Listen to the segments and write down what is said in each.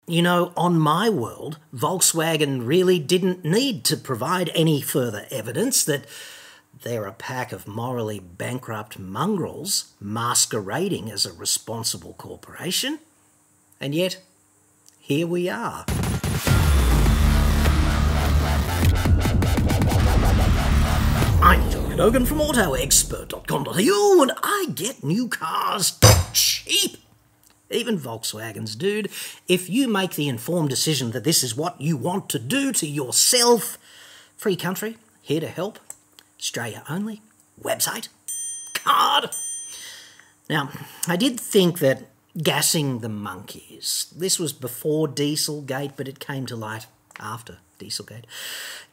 You know, on my world, Volkswagen really didn't need to provide any further evidence that they're a pack of morally bankrupt mongrels masquerading as a responsible corporation. And yet, here we are. I'm John Cadogan from AutoExpert.com.au, and I get new cars cheap. Even Volkswagen's, dude. If you make the informed decision that this is what you want to do to yourself, free country, here to help, Australia only, website, card. Now, I did think that gassing the monkeys, this was before Dieselgate, but it came to light after Dieselgate.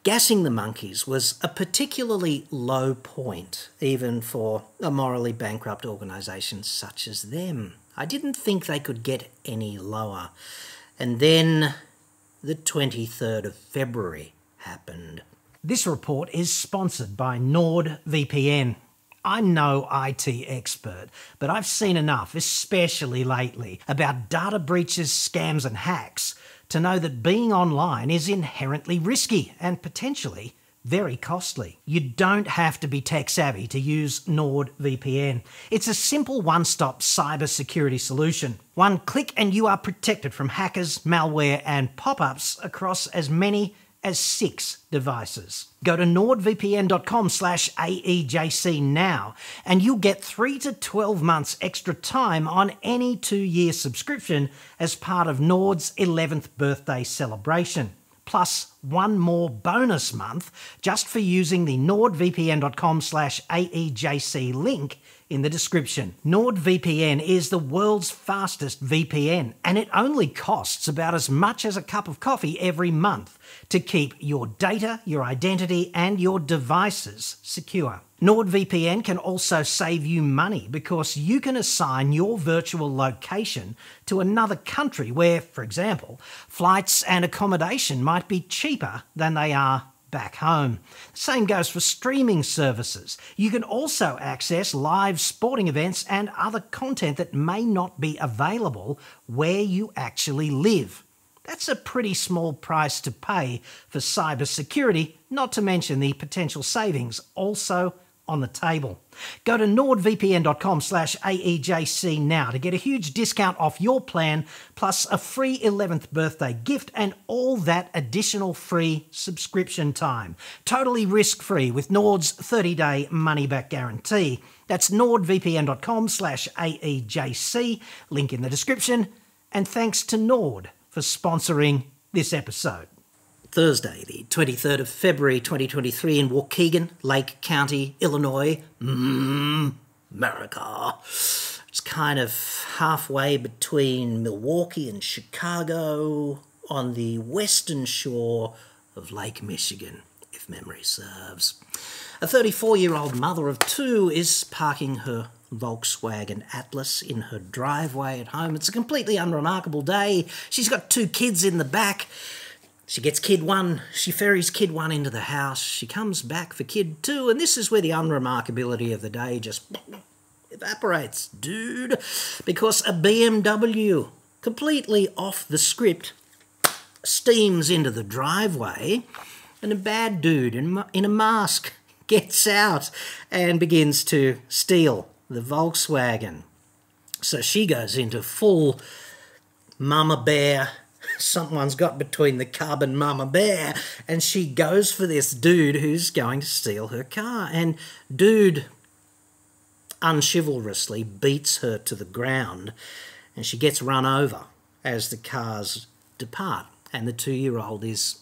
Gassing the monkeys was a particularly low point, even for a morally bankrupt organisation such as them. I didn't think they could get any lower. And then the 23rd of February happened. This report is sponsored by NordVPN. I'm no IT expert, but I've seen enough, especially lately, about data breaches, scams and hacks to know that being online is inherently risky and potentially very costly. You don't have to be tech savvy to use NordVPN. It's a simple one-stop cybersecurity solution. One click and you are protected from hackers, malware and pop-ups across as many as 6 devices. Go to nordvpn.com/AEJC now and you'll get 3 to 12 months extra time on any 2-year subscription as part of Nord's 11th birthday celebration. Plus 1 more bonus month just for using the nordvpn.com/AEJC link in the description. NordVPN is the world's fastest VPN, and it only costs about as much as a cup of coffee every month to keep your data, your identity, and your devices secure. NordVPN can also save you money because you can assign your virtual location to another country where, for example, flights and accommodation might be cheaper than they are back home. The same goes for streaming services. You can also access live sporting events and other content that may not be available where you actually live. That's a pretty small price to pay for cybersecurity, not to mention the potential savings also on the table. Go to nordvpn.com/AEJC now to get a huge discount off your plan, plus a free 11th birthday gift and all that additional free subscription time. Totally risk-free with Nord's 30-day money-back guarantee. That's nordvpn.com/AEJC, link in the description. And thanks to Nord for sponsoring this episode. Thursday, the 23rd of February 2023 in Waukegan, Lake County, Illinois, America. It's kind of halfway between Milwaukee and Chicago on the western shore of Lake Michigan, if memory serves. A 34-year-old mother of 2 is parking her Volkswagen Atlas in her driveway at home. It's a completely unremarkable day. She's got 2 kids in the back. She gets kid 1, she ferries kid 1 into the house, she comes back for kid 2, and this is where the unremarkability of the day just evaporates, dude. Because a BMW, completely off the script, steams into the driveway, and a bad dude in a mask gets out and begins to steal the Volkswagen. So she goes into full mama bear, someone's got between the cub and mama bear, and she goes for this dude who's going to steal her car. And dude unchivalrously beats her to the ground, and she gets run over as the cars depart, and the 2-year-old is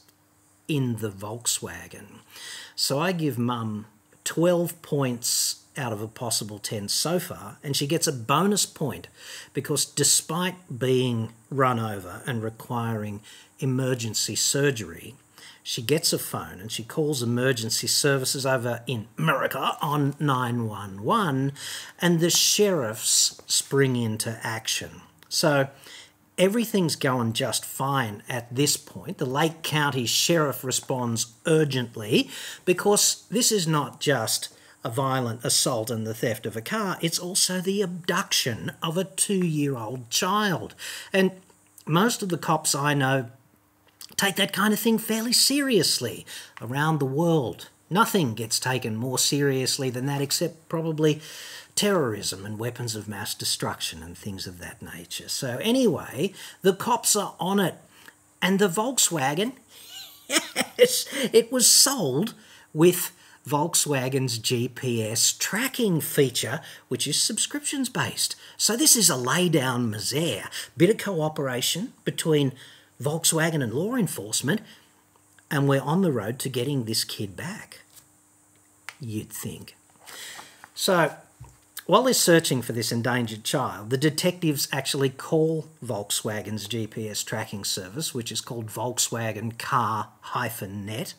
in the Volkswagen. So I give mum 12 points out of a possible 10 so far, and she gets a bonus point because despite being run over and requiring emergency surgery, she gets a phone and she calls emergency services over in America on 911, and the sheriffs spring into action. So everything's going just fine at this point. The Lake County Sheriff responds urgently because this is not just a violent assault and the theft of a car, it's also the abduction of a 2-year-old child. And most of the cops I know take that kind of thing fairly seriously around the world. Nothing gets taken more seriously than that, except probably terrorism and weapons of mass destruction and things of that nature. So anyway, the cops are on it. And the Volkswagen, yes, it was sold with Volkswagen's GPS tracking feature, which is subscriptions based. So this is a lay-down misère, bit of cooperation between Volkswagen and law enforcement, and we're on the road to getting this kid back, you'd think. So while they're searching for this endangered child, the detectives actually call Volkswagen's GPS tracking service, which is called Volkswagen Car-Net,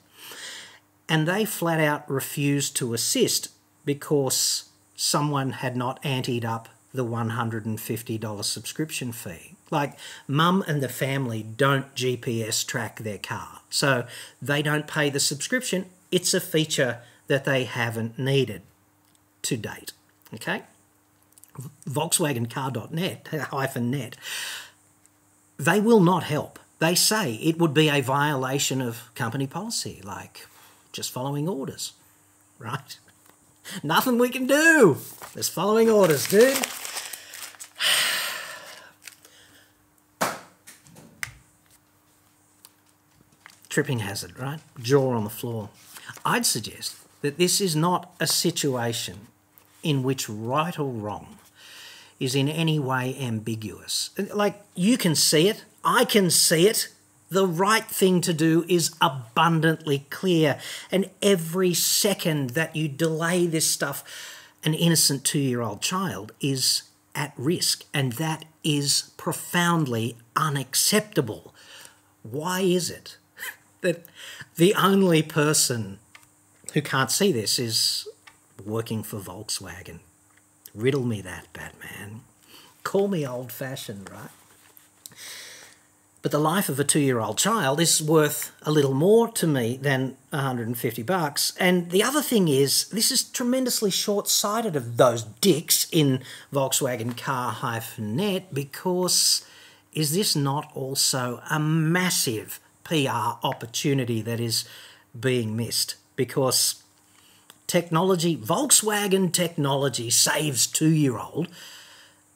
and they flat out refuse to assist because someone had not anteed up the $150 subscription fee. Like, mum and the family don't GPS track their car, so they don't pay the subscription. It's a feature that they haven't needed to date. Okay? Volkswagen Car-Net, they will not help. They say it would be a violation of company policy, like just following orders, right? Nothing we can do. Just following orders, dude. Tripping hazard, right? Jaw on the floor. I'd suggest that this is not a situation in which right or wrong is in any way ambiguous. Like, you can see it, I can see it. The right thing to do is abundantly clear, and every second that you delay this stuff, an innocent 2-year-old child is at risk, and that is profoundly unacceptable. Why is it that the only person who can't see this is working for Volkswagen? Riddle me that, Batman. Call me old-fashioned, right? But the life of a 2-year-old child is worth a little more to me than $150. And the other thing is, this is tremendously short-sighted of those dicks in Volkswagen Car-Net, because is this not also a massive PR opportunity that is being missed? Because technology, Volkswagen technology saves 2-year-old,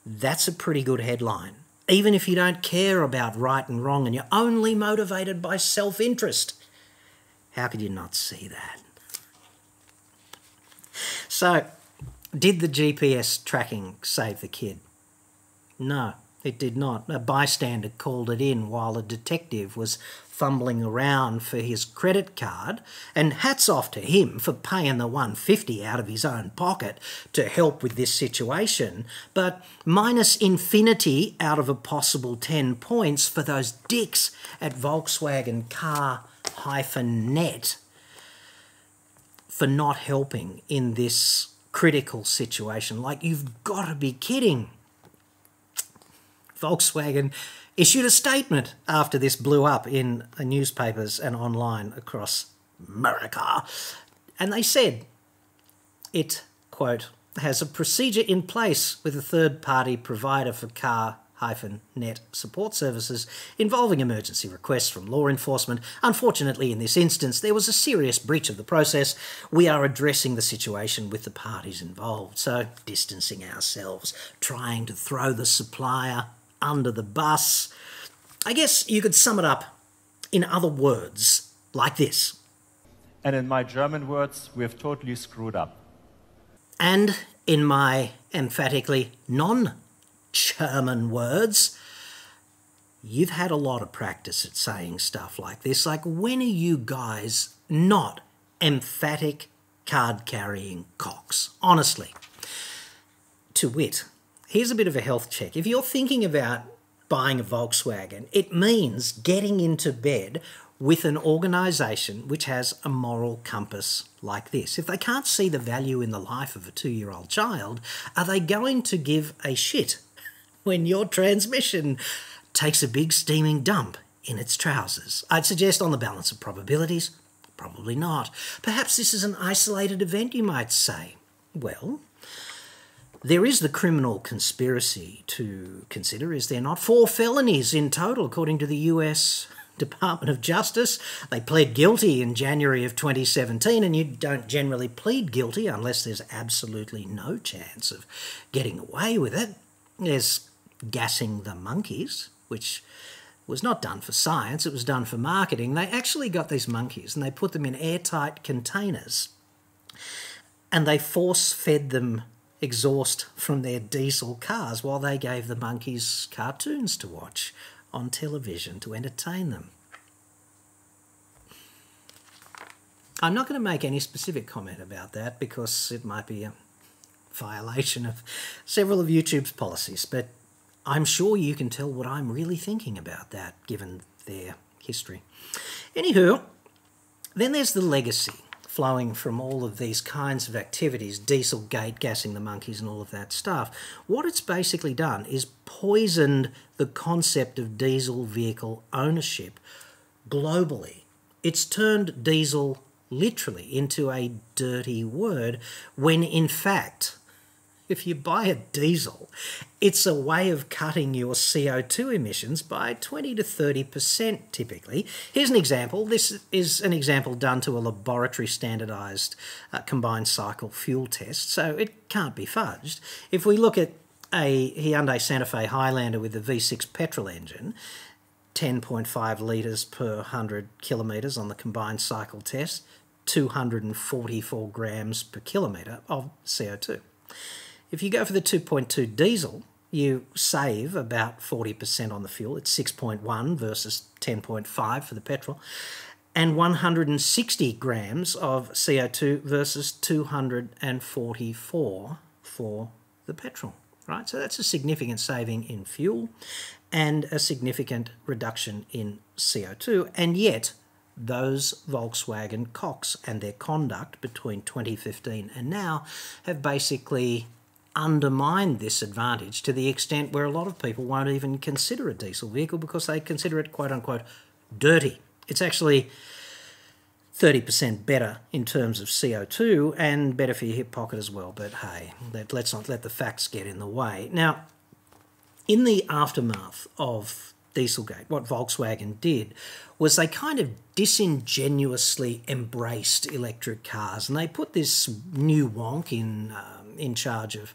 that's a pretty good headline. Even if you don't care about right and wrong and you're only motivated by self-interest. How could you not see that? So, did the GPS tracking save the kid? No, it did not. A bystander called it in while a detective was fumbling around for his credit card, and hats off to him for paying the $150 out of his own pocket to help with this situation, but minus infinity out of a possible 10 points for those dicks at Volkswagen Car-Net for not helping in this critical situation. Like, you've got to be kidding. Volkswagen issued a statement after this blew up in newspapers and online across America. And they said it, quote, has a procedure in place with a third-party provider for Car-Net support services involving emergency requests from law enforcement. Unfortunately, in this instance, there was a serious breach of the process. We are addressing the situation with the parties involved. So, distancing ourselves, trying to throw the supplier under the bus. I guess you could sum it up in other words like this. And in my German words, we have totally screwed up. And in my emphatically non-German words, you've had a lot of practice at saying stuff like this. Like, when are you guys not emphatic card-carrying cocks? Honestly. To wit, here's a bit of a health check. If you're thinking about buying a Volkswagen, it means getting into bed with an organisation which has a moral compass like this. If they can't see the value in the life of a 2-year-old child, are they going to give a shit when your transmission takes a big steaming dump in its trousers? I'd suggest, on the balance of probabilities, probably not. Perhaps this is an isolated event, you might say. Well, There is the criminal conspiracy to consider, is there not? 4 felonies in total, according to the US Department of Justice. They pled guilty in January of 2017, and you don't generally plead guilty unless there's absolutely no chance of getting away with it. There's gassing the monkeys, which was not done for science, it was done for marketing. They actually got these monkeys and they put them in airtight containers and they force-fed them exhaust from their diesel cars while they gave the monkeys cartoons to watch on television to entertain them. I'm not going to make any specific comment about that because it might be a violation of several of YouTube's policies, but I'm sure you can tell what I'm really thinking about that, given their history. Anywho, then there's the legacy flowing from all of these kinds of activities, Dieselgate, gassing the monkeys and all of that stuff. What it's basically done is poisoned the concept of diesel vehicle ownership globally. It's turned diesel literally into a dirty word when in fact, if you buy a diesel, it's a way of cutting your CO2 emissions by 20 to 30% typically. Here's an example. This is an example done to a laboratory standardised combined cycle fuel test, so it can't be fudged. If we look at a Hyundai Santa Fe Highlander with a V6 petrol engine, 10.5 litres per 100 kilometres on the combined cycle test, 244 grams per kilometre of CO2. If you go for the 2.2 diesel, you save about 40% on the fuel. It's 6.1 versus 10.5 for the petrol, and 160 grams of CO2 versus 244 for the petrol, right? So that's a significant saving in fuel and a significant reduction in CO2, and yet those Volkswagen cocks and their conduct between 2015 and now have basically undermined this advantage to the extent where a lot of people won't even consider a diesel vehicle because they consider it quote-unquote dirty. It's actually 30% better in terms of CO2 and better for your hip pocket as well, but hey, let's not let the facts get in the way. Now, in the aftermath of Dieselgate, what Volkswagen did was they kind of disingenuously embraced electric cars, and they put this new wonk in charge of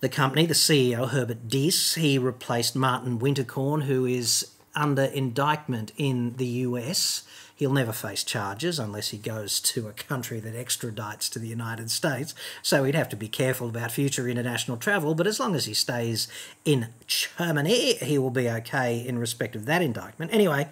the company, the CEO, Herbert Diess. He replaced Martin Winterkorn, who is under indictment in the US. He'll never face charges unless he goes to a country that extradites to the United States, so he'd have to be careful about future international travel, but as long as he stays in Germany, he will be okay in respect of that indictment. Anyway,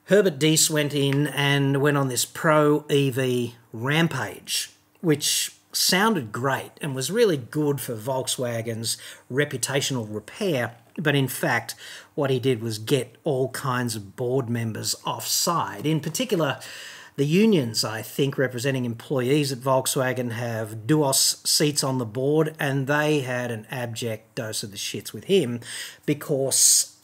Herbert Diess went in and went on this pro-EV rampage, which sounded great and was really good for Volkswagen's reputational repair, but in fact what he did was get all kinds of board members offside. In particular, the unions, I think, representing employees at Volkswagen have Duos seats on the board, and they had an abject dose of the shits with him because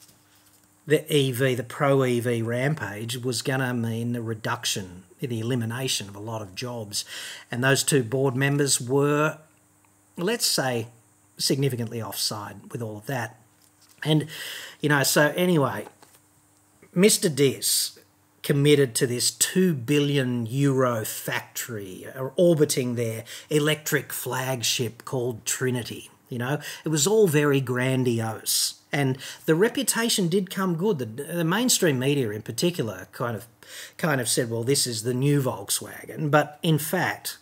the pro-EV rampage was going to mean the reduction, the elimination of a lot of jobs. And those two board members were, let's say, significantly offside with all of that. And, you know, so anyway, Mr. Diess committed to this €2 billion factory orbiting their electric flagship called Trinity. You know, it was all very grandiose. And the reputation did come good. The mainstream media in particular kind of said, well, this is the new Volkswagen. But in fact,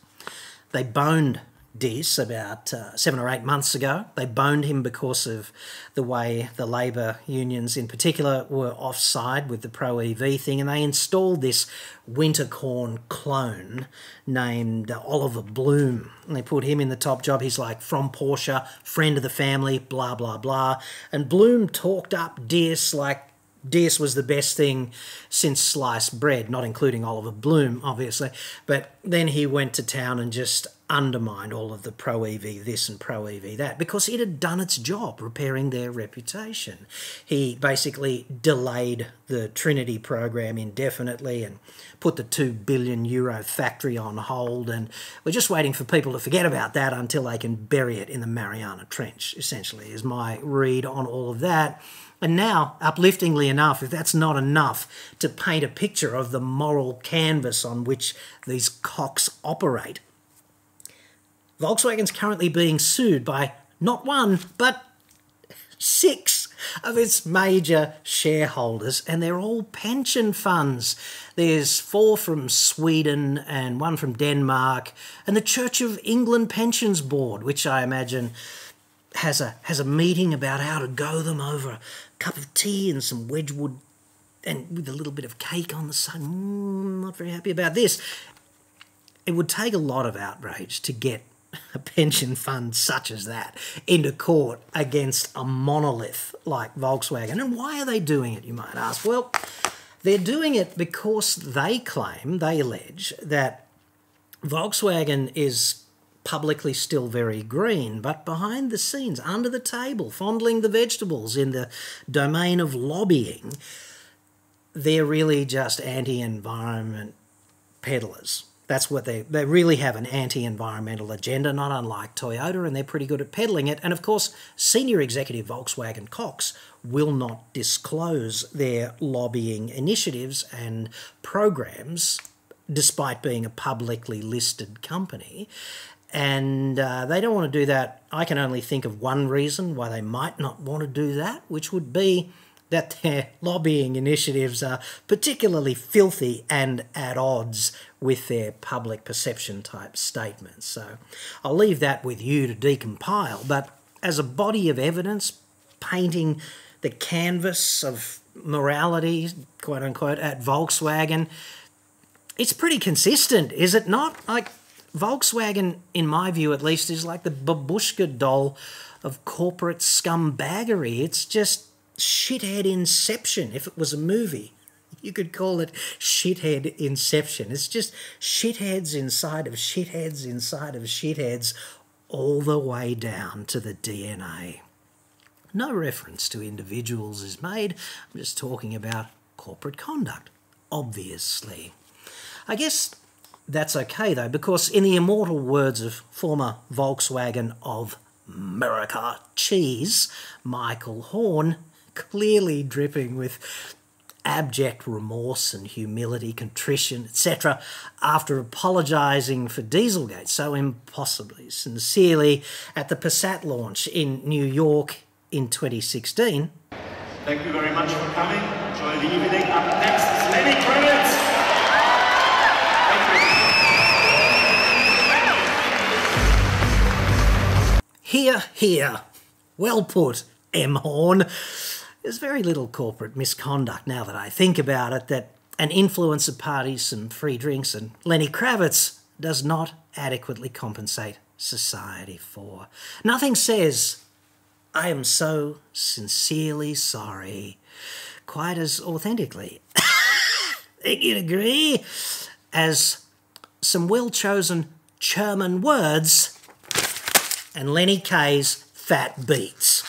they boned Diess about 7 or 8 months ago. They boned him because of the way the labour unions in particular were offside with the pro-EV thing, and they installed this Winterkorn clone named Oliver Bloom. And they put him in the top job. He's like from Porsche, friend of the family, blah, blah, blah. And Bloom talked up Diess like Diess was the best thing since sliced bread, not including Oliver Bloom, obviously. But then he went to town and just undermined all of the pro-EV this and pro-EV that because it had done its job repairing their reputation. He basically delayed the Trinity program indefinitely and put the €2 billion factory on hold, and we're just waiting for people to forget about that until they can bury it in the Mariana Trench, essentially, is my read on all of that. And now, upliftingly enough, if that's not enough to paint a picture of the moral canvas on which these cocks operate, Volkswagen's currently being sued by not one, but 6 of its major shareholders, and they're all pension funds. There's 4 from Sweden and 1 from Denmark, and the Church of England Pensions Board, which I imagine has a meeting about how to go them over a cup of tea and some Wedgwood and with a little bit of cake on the side. Not very happy about this. It would take a lot of outrage to get a pension fund such as that into court against a monolith like Volkswagen. And why are they doing it, you might ask? Well, they're doing it because they allege that Volkswagen is publicly still very green, but behind the scenes, under the table, fondling the vegetables in the domain of lobbying, they're really just anti-environment peddlers. That's what they really have, an anti-environmental agenda, not unlike Toyota, and they're pretty good at peddling it. And of course, senior executive Volkswagen cocks will not disclose their lobbying initiatives and programs, despite being a publicly listed company. And they don't want to do that. I can only think of one reason why they might not want to do that, which would be that their lobbying initiatives are particularly filthy and at odds with their public perception type statements. So I'll leave that with you to decompile. But as a body of evidence painting the canvas of morality, quote unquote, at Volkswagen, it's pretty consistent, is it not? Like, Volkswagen, in my view at least, is like the babushka doll of corporate scumbaggery. It's just shithead Inception. If it was a movie, you could call it shithead Inception. It's just shitheads inside of shitheads inside of shitheads all the way down to the DNA. No reference to individuals is made. I'm just talking about corporate conduct, obviously. I guess that's okay, though, because in the immortal words of former Volkswagen of America cheese, Michael Horn, clearly dripping with abject remorse and humility, contrition, etc., after apologising for Dieselgate so impossibly sincerely at the Passat launch in New York in 2016. Thank you very much for coming. Enjoy the evening. Up next is Lenny Kravitz. Hear, hear. Well put, M. Horn. There's very little corporate misconduct, now that I think about it, that an influencer party, some free drinks, and Lenny Kravitz does not adequately compensate society for. Nothing says, I am so sincerely sorry, quite as authentically, think you'd agree, as some well-chosen German words and Lenny K's fat beats.